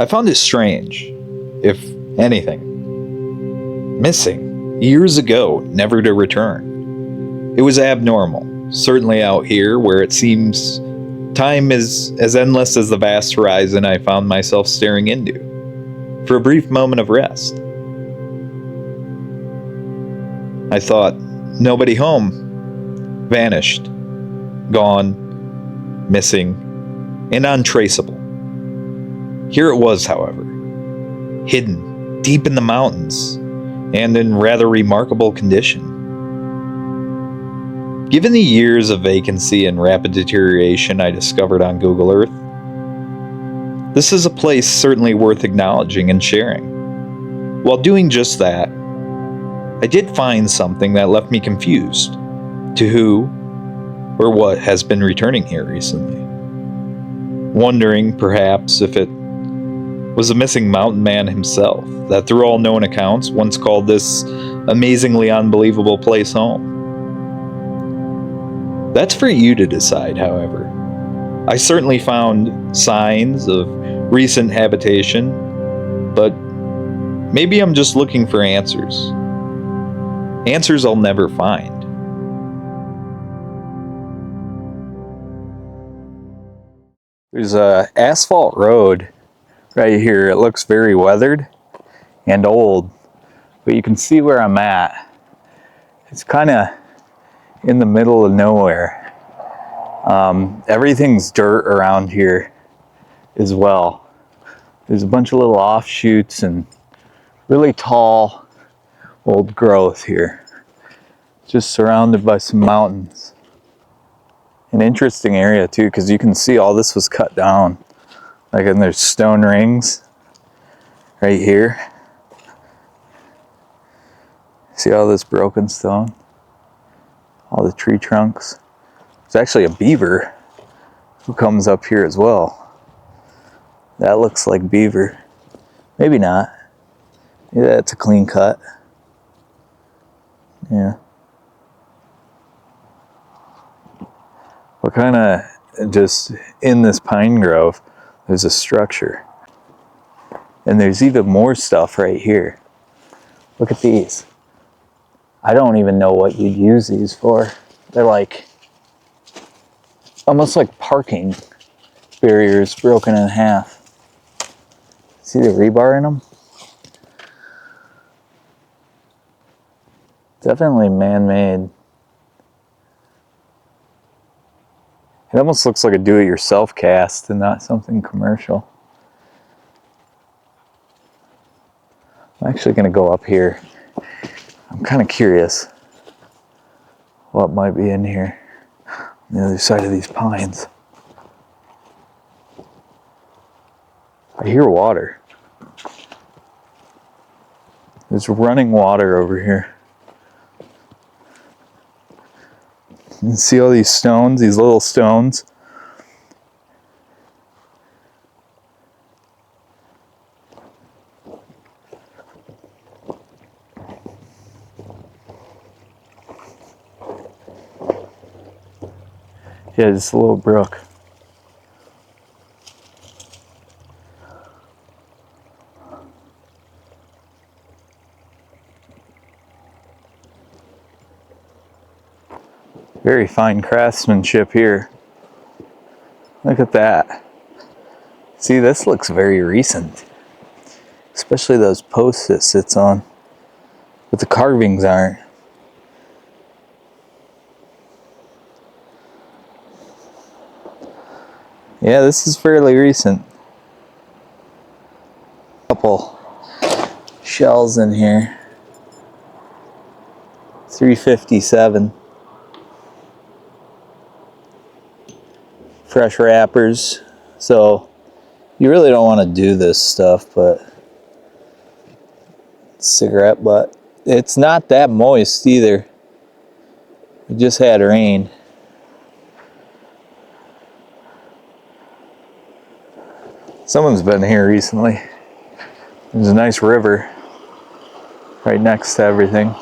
I found it strange, if anything. Missing, years ago, never to return. It was abnormal, certainly out here where it seems time is as endless as the vast horizon I found myself staring into, for a brief moment of rest. I thought, nobody home. Vanished. Gone. Missing. And untraceable. Here it was, however. Hidden, deep in the mountains, and in rather remarkable condition. Given the years of vacancy and rapid deterioration I discovered on Google Earth, this is a place certainly worth acknowledging and sharing. While doing just that, I did find something that left me confused to who or what has been returning here recently. Wondering, perhaps, if it was a missing mountain man himself that, through all known accounts, once called this amazingly unbelievable place home. That's for you to decide, however. I certainly found signs of recent habitation, but maybe I'm just looking for answers. Answers I'll never find. There's a asphalt road right here. It looks very weathered and old, but you can see where I'm at. It's kind of in the middle of nowhere. Everything's dirt around here as well. There's a bunch of little offshoots and really tall old growth here, just surrounded by some mountains. An interesting area too, because you can see all this was cut down. Like, and there's stone rings right here. See all this broken stone? All the tree trunks. There's actually a beaver who comes up here as well. That looks like beaver. Maybe not. Yeah, that's a clean cut. Yeah. But kind of just in this pine grove, there's a structure. And there's even more stuff right here. Look at these. I don't even know what you'd use these for. They're like, almost like parking barriers broken in half. See the rebar in them? Definitely man-made. It almost looks like a do-it-yourself cast and not something commercial. I'm actually going to go up here. I'm kind of curious what might be in here on the other side of these pines. I hear water. There's running water over here. You can see all these stones, these little stones. Yeah, just a little brook. Very fine craftsmanship here. Look at that. See, this looks very recent. Especially those posts it sits on. But the carvings aren't. Yeah, this is fairly recent. Couple shells in here. 357. Fresh wrappers. So you really don't want to do this stuff, but cigarette butt. It's not that moist either. We just had rain. Someone's been here recently. There's a nice river right next to everything.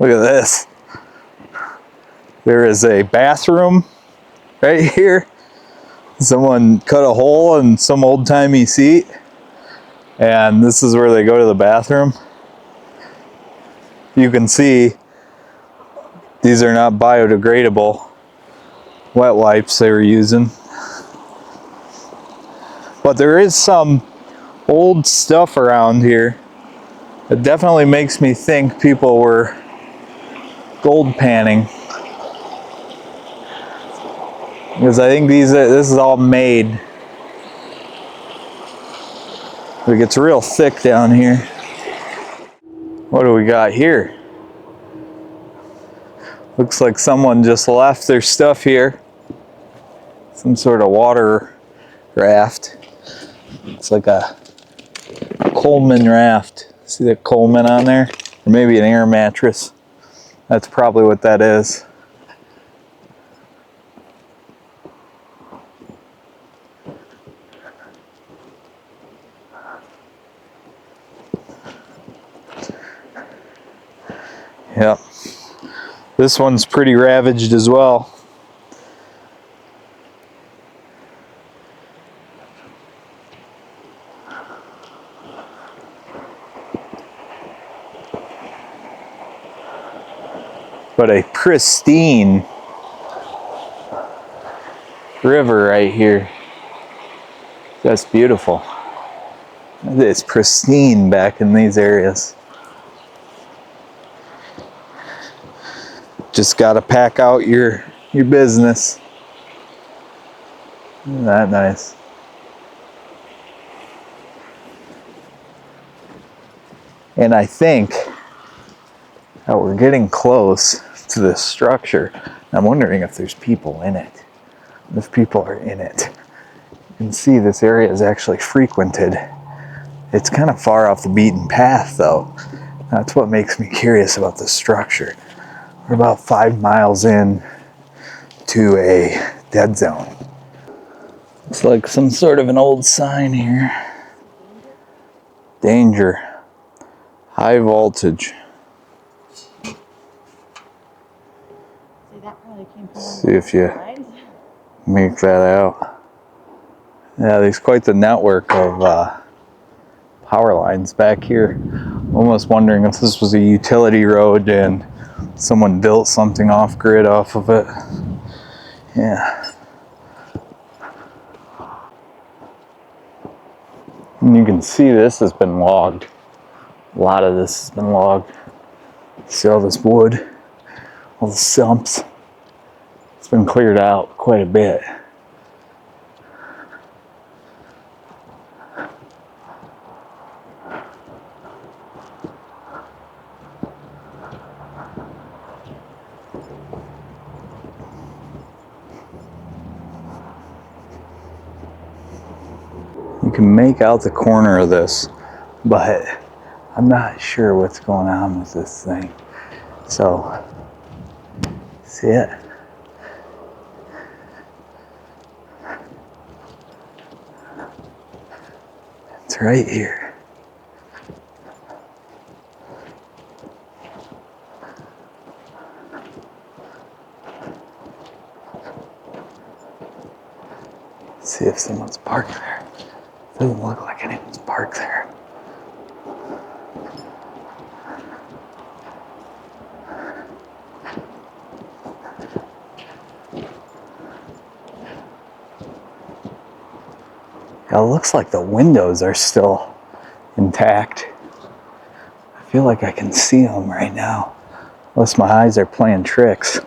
Look at this. There is a bathroom right here. Someone cut a hole in some old-timey seat, and this is where they go to the bathroom. You can see these are not biodegradable wet wipes they were using. But there is some old stuff around here that definitely makes me think people were gold panning. Because I think this is all made. It gets real thick down here. What do we got here? Looks like someone just left their stuff here. Some sort of water raft. It's like a Coleman raft. See the Coleman on there? Or maybe an air mattress. That's probably what that is. Yep. This one's pretty ravaged as well. But a pristine river right here. That's beautiful. It's pristine back in these areas. Just got to pack out your business. Isn't that nice? And I think that we're getting close to this structure. I'm wondering if there's people in it. If people are in it. You can see this area is actually frequented. It's kind of far off the beaten path though. That's what makes me curious about this structure. We're about 5 miles in to a dead zone. It's like some sort of an old sign here. Danger. High voltage. See if you make that out. Yeah, there's quite the network of power lines back here. Almost wondering if this was a utility road and someone built something off grid off of it. Yeah. And you can see this has been logged. A lot of this has been logged. See all this wood, all the stumps. It's been cleared out quite a bit. You can make out the corner of this, but I'm not sure what's going on with this thing. So, see it? It's right here. See if someone's parked there. Doesn't look like anyone's parked there. It looks like the windows are still intact. I feel like I can see them right now. Unless my eyes are playing tricks.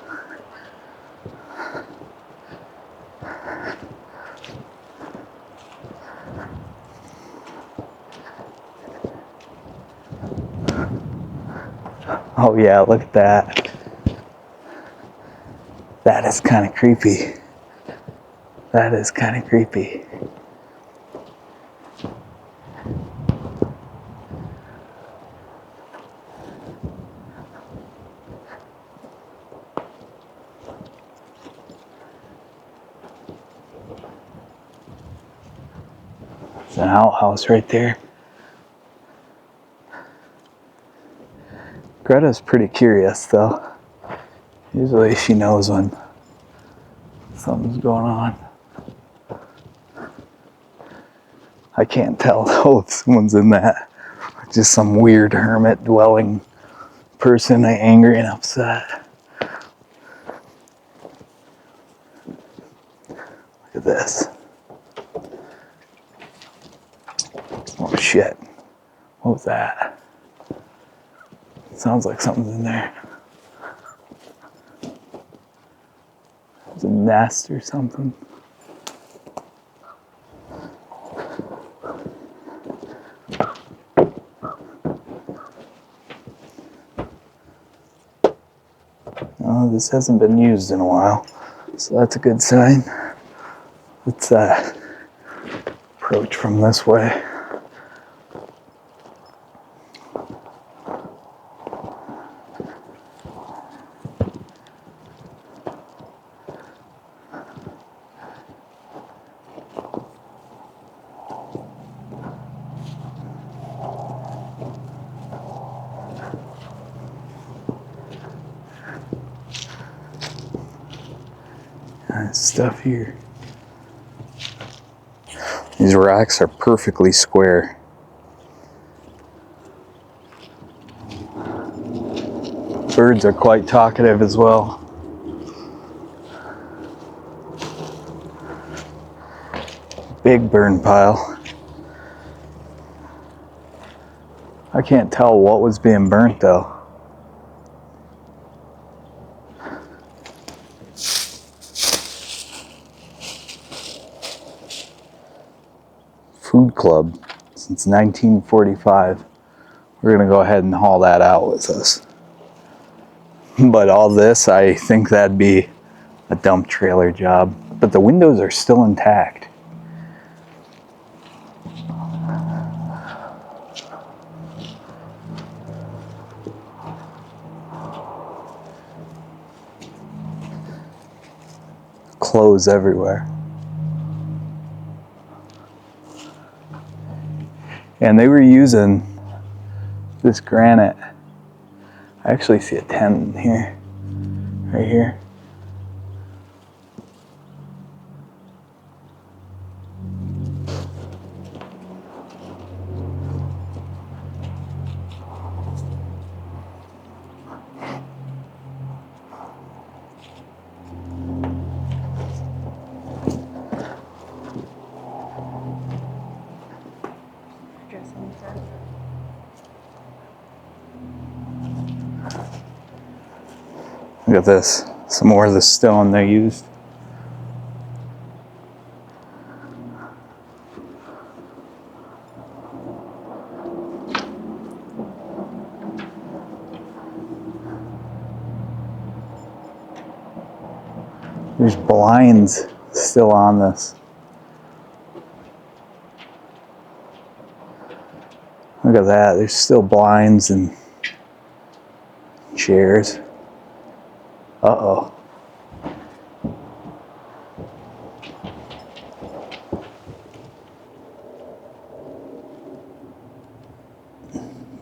Oh yeah, look at that. That is kind of creepy. That is kind of creepy. There's an outhouse right there. Greta's pretty curious though. Usually she knows when something's going on. I can't tell though if someone's in that. Just some weird hermit dwelling person angry and upset. Look at this. Oh shit. What was that? Sounds like something's in there. It's a nest or something. Oh, this hasn't been used in a while, so that's a good sign. Let's approach from this way. Nice stuff here. These rocks are perfectly square. Birds are quite talkative as well. Big burn pile. I can't tell what was being burnt though. Food club since 1945. We're gonna go ahead and haul that out with us. But all this, I think that'd be a dump trailer job. But the windows are still intact. Clothes everywhere. And they were using this granite. I actually see a tent in here, right here. Look at this, some more of the stone they used. There's blinds still on this. Look at that, there's still blinds and chairs. Uh-oh.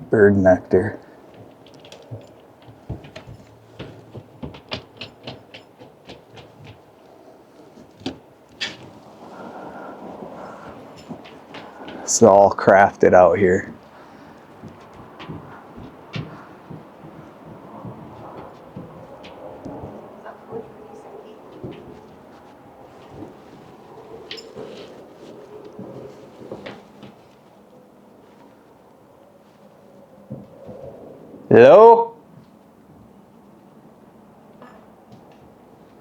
Bird nectar. It's all crafted out here. Hello?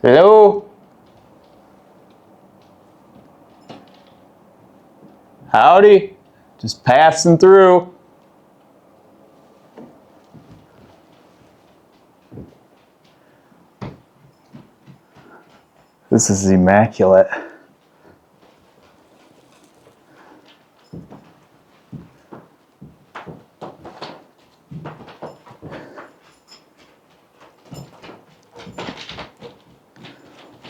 Hello? Howdy. Just passing through. This is immaculate.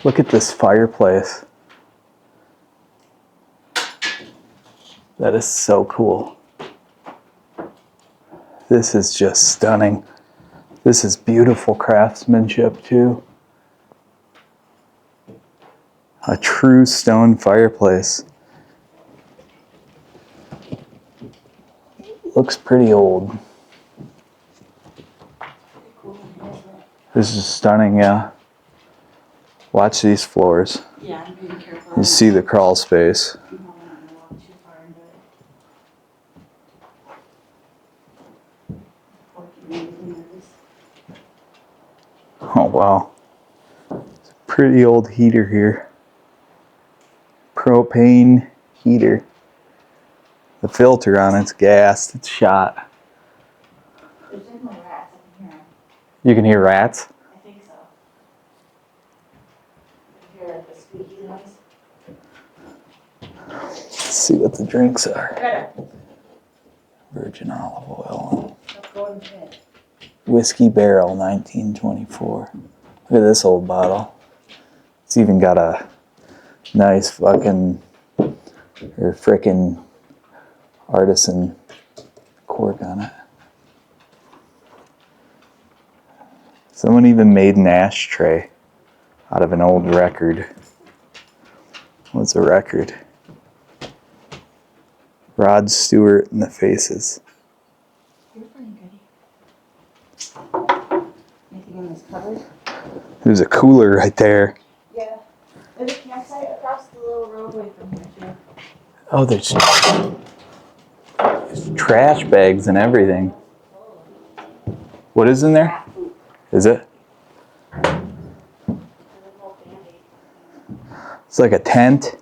Look at this fireplace. That is so cool. This is just stunning. This is beautiful craftsmanship too. A true stone fireplace. Looks pretty old. This is stunning, yeah. Watch these floors. Yeah, I'm being careful. You see the crawl space. You don't want to walk too far into it. Or keep moving nervous. Oh wow. It's a pretty old heater here. Propane heater. The filter on it's gassed, it's shot. There's definitely rats. I can hear them. You can hear rats? I think so. I can hear like the squeaky noise. Let's see what the drinks are. Greta, Virgin olive oil. let's go in bed. Whiskey Barrel 1924. Look at this old bottle. It's even got a nice fucking or frickin' artisan cork on it. Someone even made an ashtray out of an old record. What's a record? Rod Stewart and the Faces. You're fine, Goody. Anything in this cupboard? There's a cooler right there. Yeah. There's a campsite across the little roadway from here, too. Oh, there's trash bags and everything. What is in there? Rat poop. Is it? There's a little Band-Aid. It's like a tent.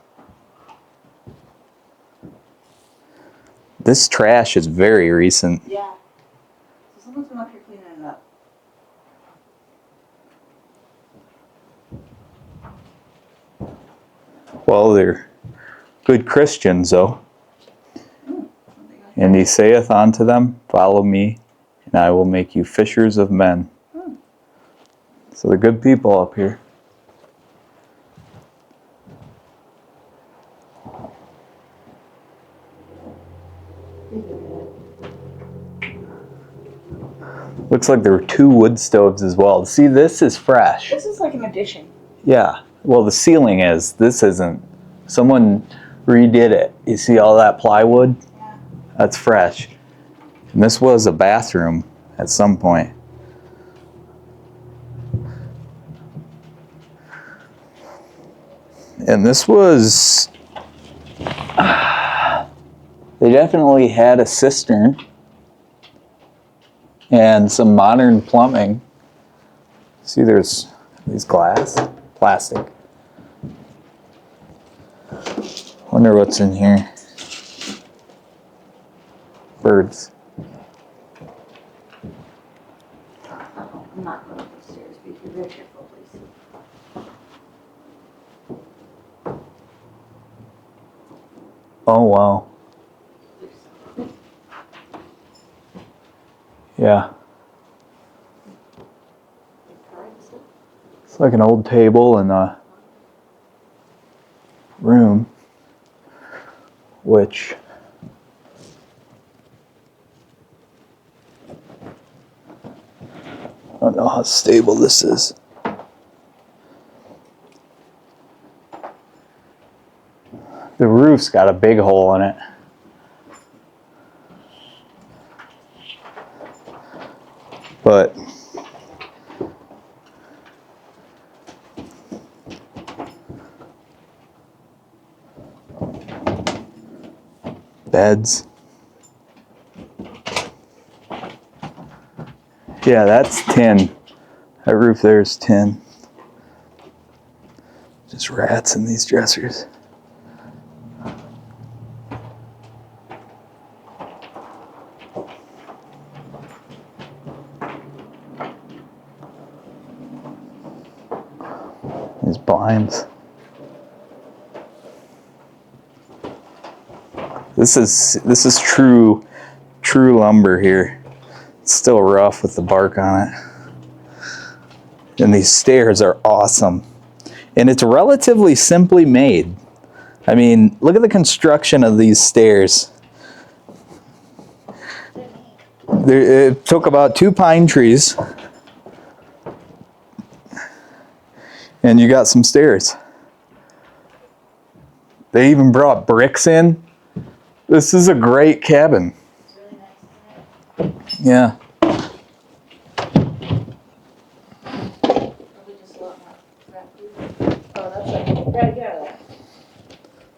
This trash is very recent. Yeah. So someone's been up here cleaning it up. Well, they're good Christians, though. And he saith unto them, follow me, and I will make you fishers of men. So they're good people up here. Looks like there were 2 wood stoves as well. See, this is fresh. This is like an addition. Yeah. Well, the ceiling is. This isn't. Someone redid it. You see all that plywood? Yeah. That's fresh. And this was a bathroom at some point. And this was... They definitely had a cistern and some modern plumbing. See, there's these plastic. Wonder what's in here. Birds. I'm not going upstairs. Be very careful, please. Oh, wow. Yeah. It's like an old table in a room, which I don't know how stable this is. The roof's got a big hole in it. But beds. Yeah, that's tin. That roof there is tin. Just rats in these dressers. These blinds. This is true lumber here. It's still rough with the bark on it. And these stairs are awesome. And it's relatively simply made. I mean, look at the construction of these stairs. It took about 2 pine trees And you got some stairs. They even brought bricks in. This is a great cabin. It's really nice, isn't it? Yeah. Probably just a lot more crap food. Oh, that's like, gotta get out of that.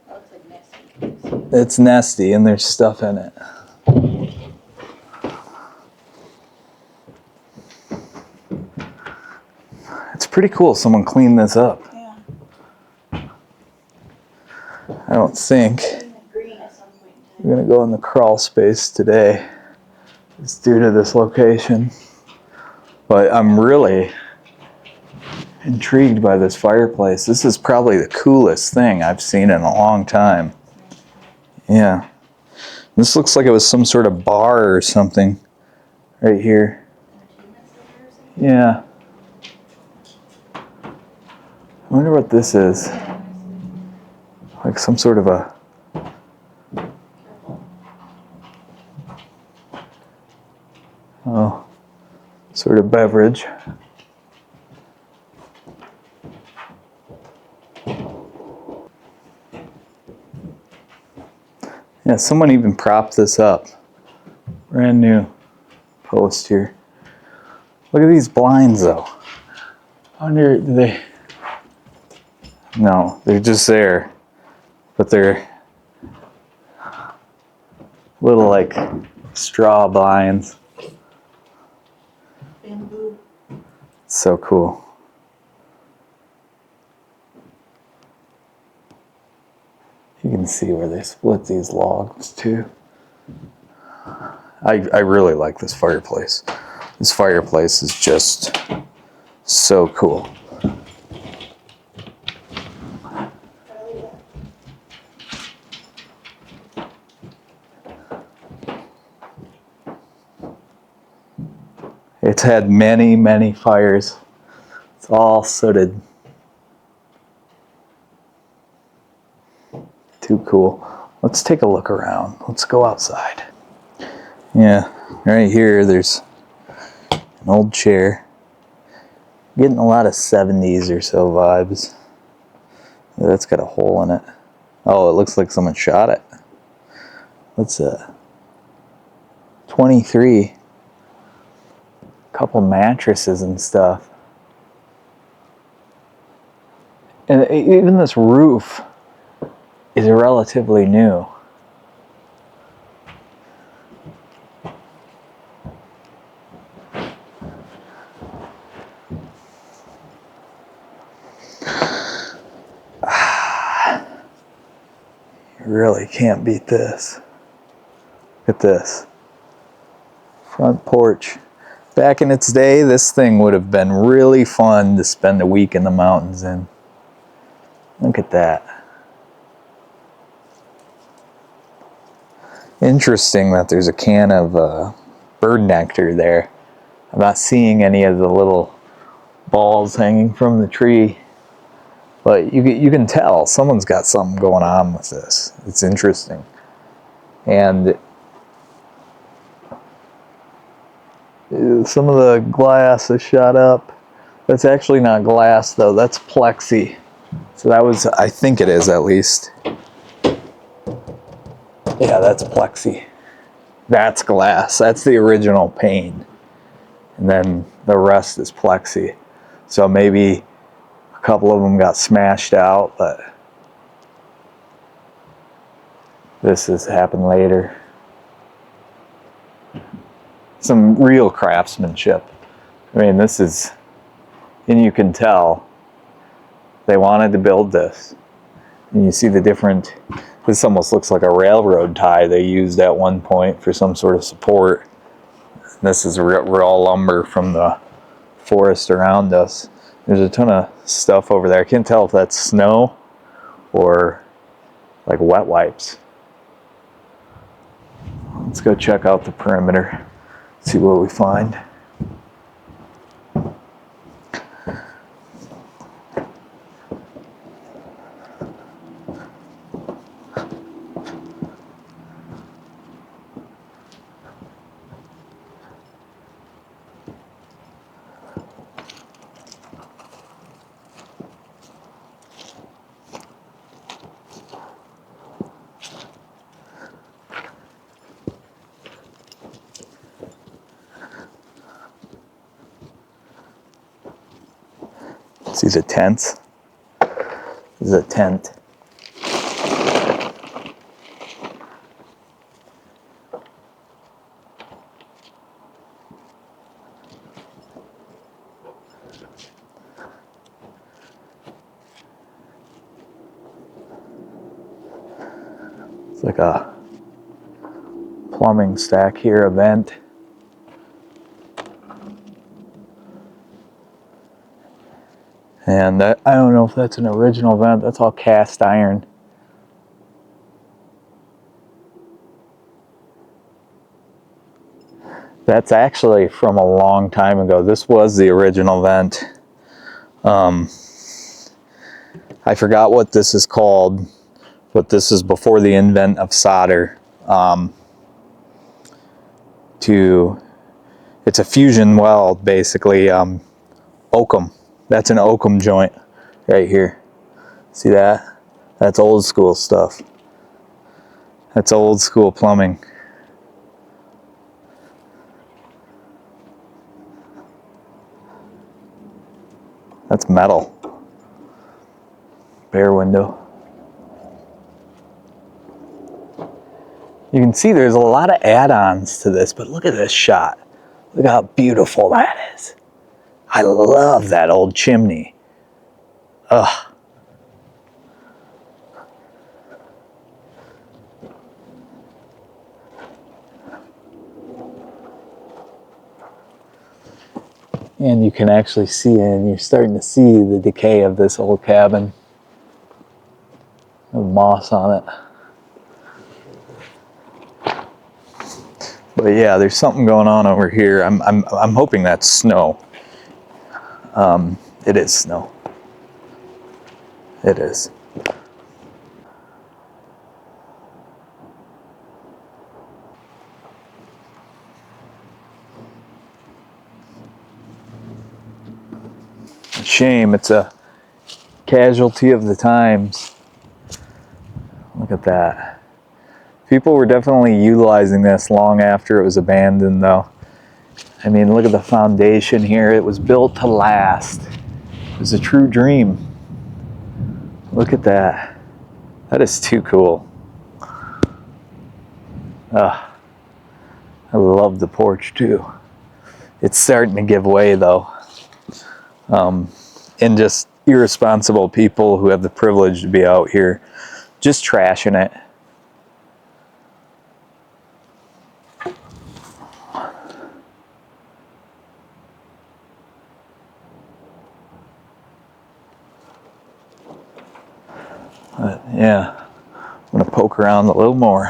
That looks like nasty. It's nesty and there's stuff in it. It's pretty cool someone cleaned this up. Yeah. I don't think Green and green at some point in I'm time. gonna go in the crawl space today. It's due to this location. But I'm really intrigued by this fireplace. This is probably the coolest thing I've seen in a long time. Yeah. This looks like it was some sort of bar or something right here. Entertainment center or something? Yeah. I wonder what this is. Like some sort of a... Oh, sort of beverage. Yeah, someone even propped this up. Brand new post here. Look at these blinds though. I wonder, do they... No, they're just there. But they're little like straw blinds. Bamboo. So cool. You can see where they split these logs too. I really like this fireplace. This fireplace is just so cool. It's had many, many fires. It's all sooted. Too cool. Let's take a look around. Let's go outside. Yeah, right here there's an old chair. Getting a lot of 70s or so vibes. That's got a hole in it. Oh, it looks like someone shot it. What's that? 23. Couple mattresses and stuff. And even this roof is relatively new. You really can't beat this. Look at this. Front porch. Back in its day, this thing would have been really fun to spend a week in the mountains in. Look at that. Interesting that there's a can of bird nectar there. I'm not seeing any of the little balls hanging from the tree. But you can tell someone's got something going on with this. It's interesting. And some of the glass is shot up. That's actually not glass though, that's plexi. So that was, I think it is at least. Yeah, that's plexi. That's glass, that's the original pane. And then the rest is plexi. So maybe a couple of them got smashed out, but this has happened later. Some real craftsmanship. I mean, this is, and you can tell they wanted to build this. And you see the different, this almost looks like a railroad tie they used at one point for some sort of support. This is raw lumber from the forest around us. There's a ton of stuff over there. I can't tell if that's snow or like wet wipes. Let's go check out the perimeter, see what we find. See the tents? This is a tent. It's like a plumbing stack here, a vent. And that, I don't know if that's an original vent, that's all cast iron. That's actually from a long time ago. This was the original vent. I forgot what this is called, but this is before the invent of solder. It's a fusion weld, basically. Oakum. That's an oakum joint right here. See that? That's old school stuff. That's old school plumbing. That's metal. Bare window. You can see there's a lot of add-ons to this, but look at this shot. Look how beautiful that is. I love that old chimney. Ugh. And you can actually see it, and you're starting to see the decay of this old cabin. With moss on it. But yeah, there's something going on over here. I'm hoping that's snow. It is snow. It is. Shame, it's a casualty of the times. Look at that. People were definitely utilizing this long after it was abandoned, though. I mean, look at the foundation here. It was built to last. It was a true dream. Look at that. That is too cool. I love the porch, too. It's starting to give way, though. And just irresponsible people who have the privilege to be out here just trashing it. But yeah, I'm gonna poke around a little more.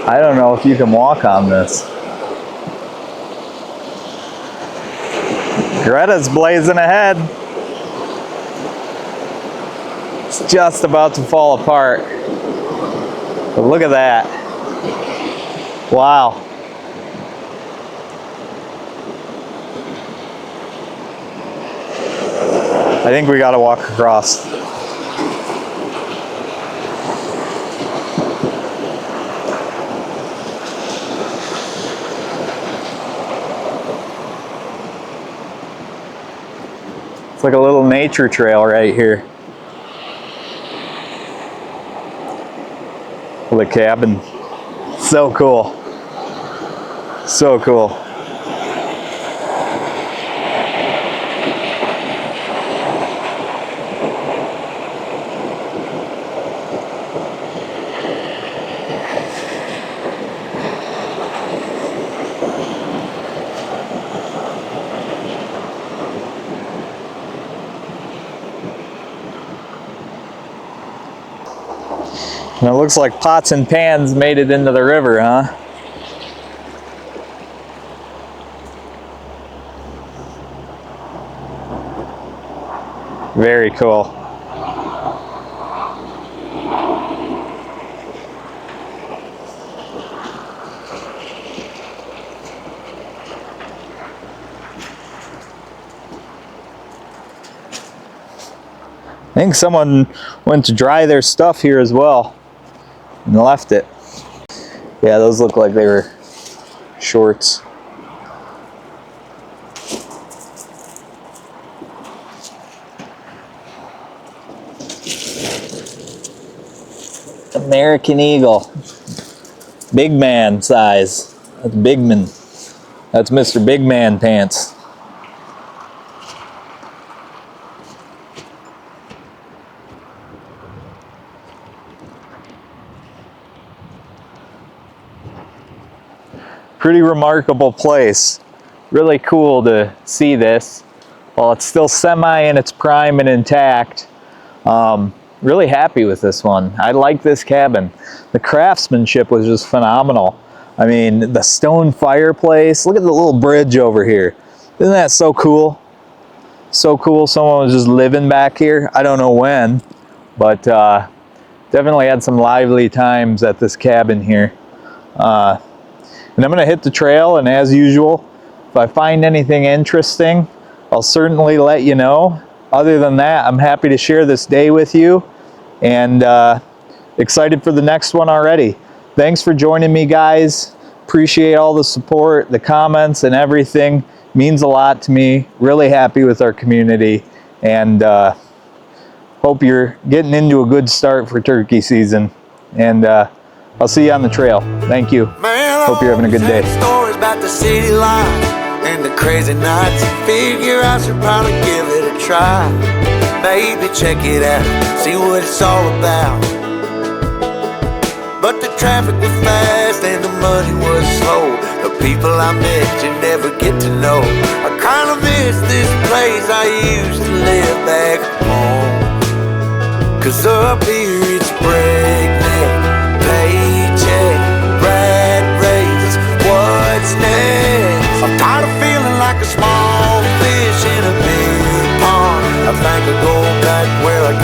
I don't know if you can walk on this. Greta's blazing ahead. It's just about to fall apart. But look at that. Wow. I think we gotta walk across. It's like a little nature trail right here. The cabin. So cool. So cool. And it looks like pots and pans made it into the river, huh? Very cool. I think someone went to dry their stuff here as well. and left it. Yeah, those look like they were shorts. American Eagle. Big man size. That's big man. That's Mr. Big Man Pants. Pretty remarkable place. Really cool to see this. While it's still semi in its prime and intact. Really happy with this one. I like this cabin. The craftsmanship was just phenomenal. I mean, the stone fireplace. Look at the little bridge over here. Isn't that so cool? So cool. Someone was just living back here. I don't know when, but definitely had some lively times at this cabin here. And I'm going to hit the trail, and as usual, if I find anything interesting, I'll certainly let you know. Other than that, I'm happy to share this day with you, and excited for the next one already. Thanks for joining me, guys. Appreciate all the support, the comments, and everything. Means a lot to me. Really happy with our community, and hope you're getting into a good start for turkey season. And I'll see you on the trail. Thank you. Hope you're having a good day. Stories about the city life and the crazy nights. Figure I should probably give it a try. Maybe check it out, see what it's all about. But the traffic was fast and the money was slow. The people I met you never get to know. I kinda miss this place I used to live back home. 'Cause up here it's breakneck, paycheck, rat race, what's next? I'm tired of feeling like a small fish in a big pond. I think I'll go back where I